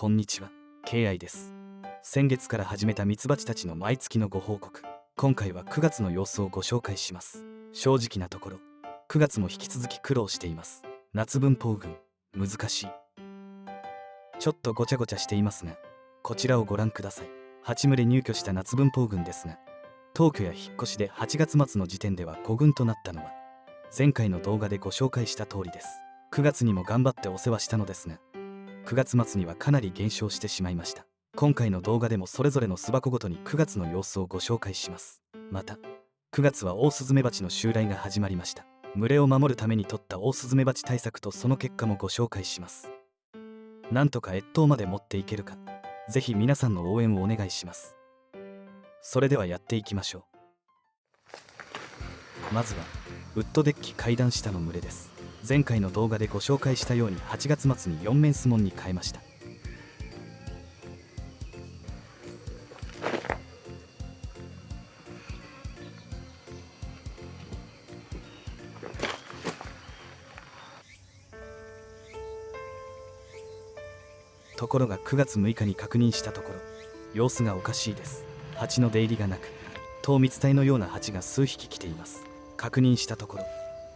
こんにちは、敬愛です。先月から始めたミツバチたちの毎月のご報告。今回は9月の様子をご紹介します。正直なところ、9月も引き続き苦労しています。夏分蜂群、難しい。ちょっとごちゃごちゃしていますが、こちらをご覧ください。8群れ入居した夏分蜂群ですが、当居や引っ越しで8月末の時点では5群となったのは、前回の動画でご紹介した通りです。9月にも頑張ってお世話したのですが、9月末にはかなり減少してしまいました。今回の動画でもそれぞれの巣箱ごとに9月の様子をご紹介します。また、9月はオオスズメバチの襲来が始まりました。群れを守るために取ったオオスズメバチ対策とその結果もご紹介します。なんとか越冬まで持っていけるか、ぜひ皆さんの応援をお願いします。それではやっていきましょう。まずはウッドデッキ階段下の群れです。前回の動画でご紹介したように8月末に4面巣門に変えました。ところが9月6日に確認したところ、様子がおかしいです。蜂の出入りがなく、糖蜜体のような蜂が数匹来ています。確認したところ、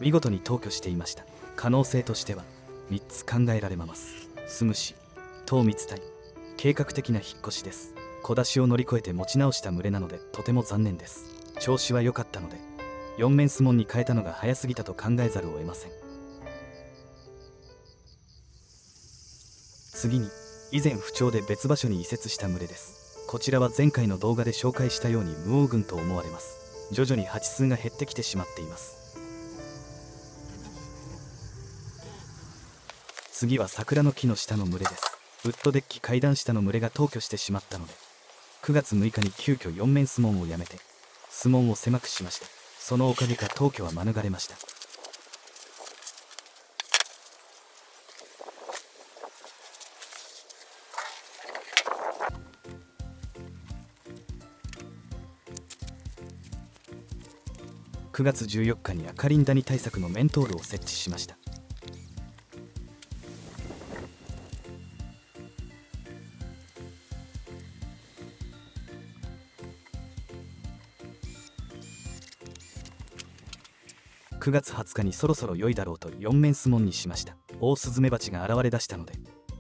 見事に凍居していました。可能性としては3つ考えられます。巣虫、糖蜜体、計画的な引っ越しです。小出しを乗り越えて持ち直した群れなのでとても残念です。調子は良かったので4面巣門に変えたのが早すぎたと考えざるを得ません。次に、以前不調で別場所に移設した群れです。こちらは前回の動画で紹介したように無黄群と思われます。徐々に蜂数が減ってきてしまっています。次は桜の木の下の群れです。ウッドデッキ階段下の群れが凍居してしまったので、9月6日に急遽4面巣門をやめて巣門を狭くしました。そのおかげか凍居は免れました。9月14日にアカリンダニ対策のメントールを設置しました。9月20日にそろそろ良いだろうと4面巣門にしました。オオスズメバチが現れ出したので、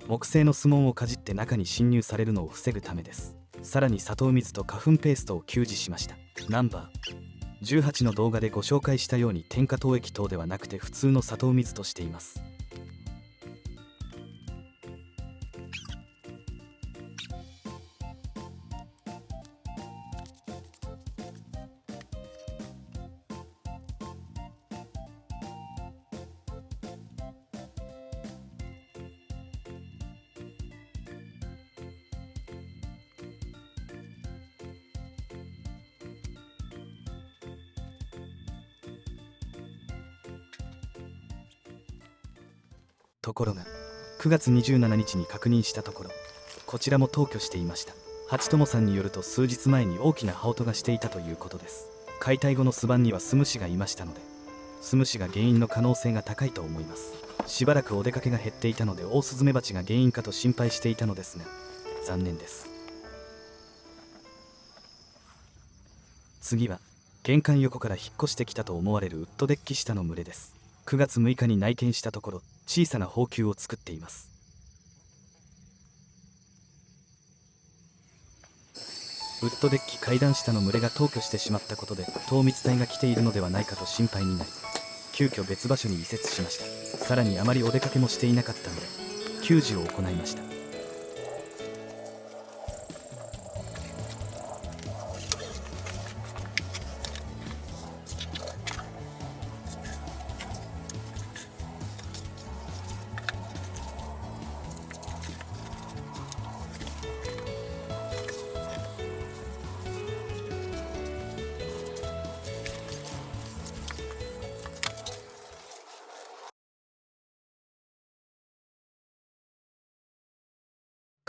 木製の巣門をかじって中に侵入されるのを防ぐためです。さらに砂糖水と花粉ペーストを給仕しました。ナンバー18の動画でご紹介したように添加糖液等ではなくて普通の砂糖水としています。ところが9月27日に確認したところ、こちらも凍居していました。八友さんによると数日前に大きな羽音がしていたということです。解体後の巣板には巣虫がいましたので、巣虫が原因の可能性が高いと思います。しばらくお出かけが減っていたのでオオスズメバチが原因かと心配していたのですが、残念です。次は玄関横から引っ越してきたと思われるウッドデッキ下の群れです。9月6日に内見したところ、小さな蜂球を作っています。ウッドデッキ階段下の群れが凍居してしまったことで糖蜜体が来ているのではないかと心配になり、急遽別場所に移設しました。さらにあまりお出かけもしていなかったので給仕を行いました。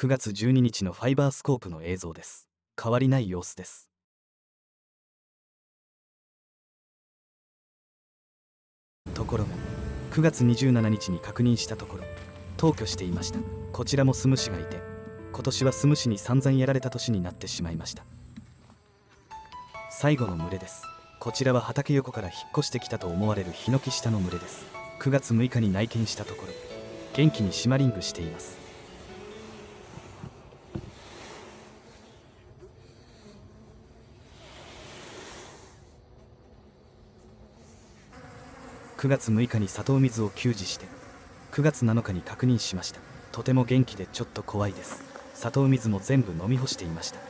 9月12日のファイバースコープの映像です。変わりない様子です。ところが9月27日に確認したところ、凍居していました。こちらも巣虫がいて今年はスムシに散々やられた年になってしまいました。最後の群れです。こちらは畑横から引っ越してきたと思われるヒノキ下の群れです。9月6日に内見したところ、元気にシマリングしています。9月6日に里水を給仕して9月7日に確認しました。とても元気でちょっと怖いです。里水も全部飲み干していました。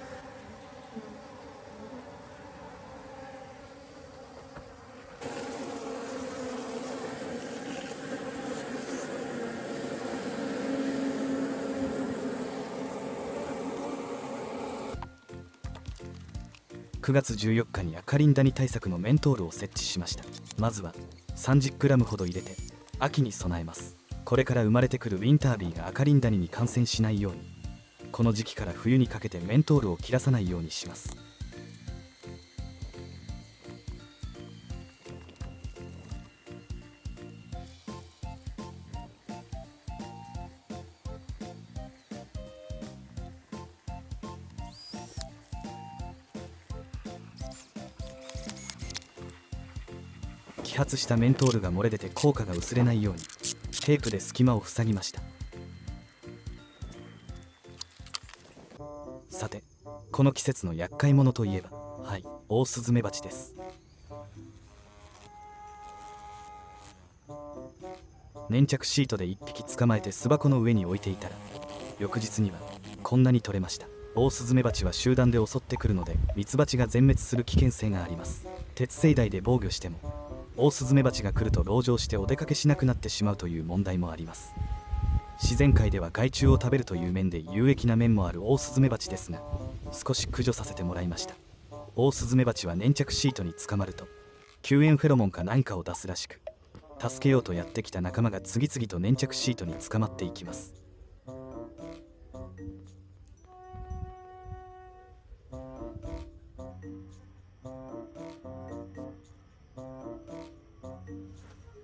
9月14日に赤リンダニ対策のメントールを設置しました。まずは 30g ほど入れて秋に備えます。これから生まれてくるウィンタービーが赤リンダニに感染しないように、この時期から冬にかけてメントールを切らさないようにします。揮発したメントールが漏れ出て効果が薄れないようにテープで隙間を塞ぎました。さて、この季節の厄介者といえば、はい、オオスズメバチです。粘着シートで1匹捕まえて巣箱の上に置いていたら、翌日にはこんなに取れました。オオスズメバチは集団で襲ってくるので、ミツバチが全滅する危険性があります。鉄製台で防御してもオオスズメバチが来ると籠城してお出かけしなくなってしまうという問題もあります。自然界では害虫を食べるという面で有益な面もあるオオスズメバチですが、少し駆除させてもらいました。オオスズメバチは粘着シートに捕まると救援フェロモンか何かを出すらしく、助けようとやってきた仲間が次々と粘着シートに捕まっていきます。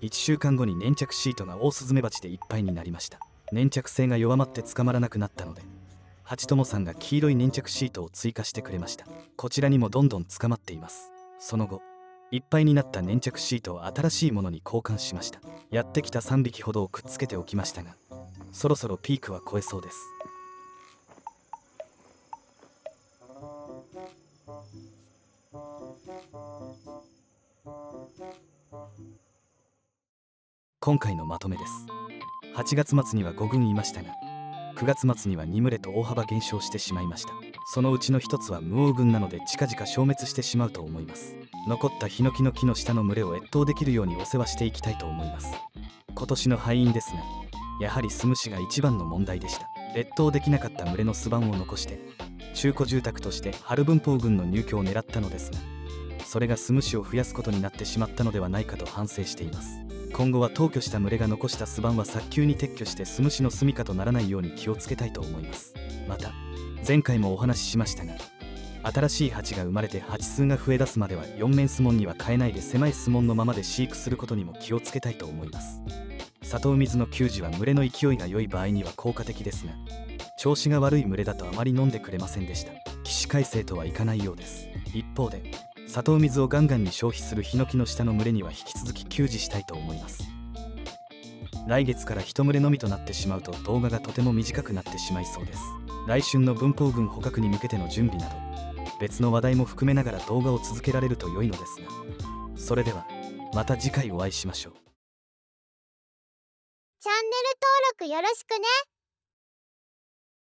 1週間後に粘着シートがオオスズメバチでいっぱいになりました。粘着性が弱まって捕まらなくなったので、ハチトモさんが黄色い粘着シートを追加してくれました。こちらにもどんどん捕まっています。その後、いっぱいになった粘着シートを新しいものに交換しました。やってきた3匹ほどをくっつけておきましたが、そろそろピークは越えそうです。今回のまとめです。8月末には5群いましたが、9月末には2群れと大幅減少してしまいました。そのうちの1つは無王群なので近々消滅してしまうと思います。残ったヒノキの木の下の群れを越冬できるようにお世話していきたいと思います。今年の敗因ですが、やはりスムシが一番の問題でした。越冬できなかった群れの巣板を残して中古住宅として春分蜂群の入居を狙ったのですが、それがスムシを増やすことになってしまったのではないかと反省しています。今後は凍居した群れが残した巣板は早急に撤去してスムシの住処とならないように気をつけたいと思います。また前回もお話ししましたが、新しい蜂が生まれて蜂数が増え出すまでは4面巣門には変えないで狭い巣門のままで飼育することにも気をつけたいと思います。里水の給仕は群れの勢いが良い場合には効果的ですが、調子が悪い群れだとあまり飲んでくれませんでした。起死回生とはいかないようです。一方で里水をガンガンに消費するヒノキの下の群れには引き続き給仕したいと思います。来月から一群れのみとなってしまうと動画がとても短くなってしまいそうです。来春の分蜂群捕獲に向けての準備など別の話題も含めながら動画を続けられると良いのですが、それではまた次回お会いしましょう。チャンネル登録よろしくね。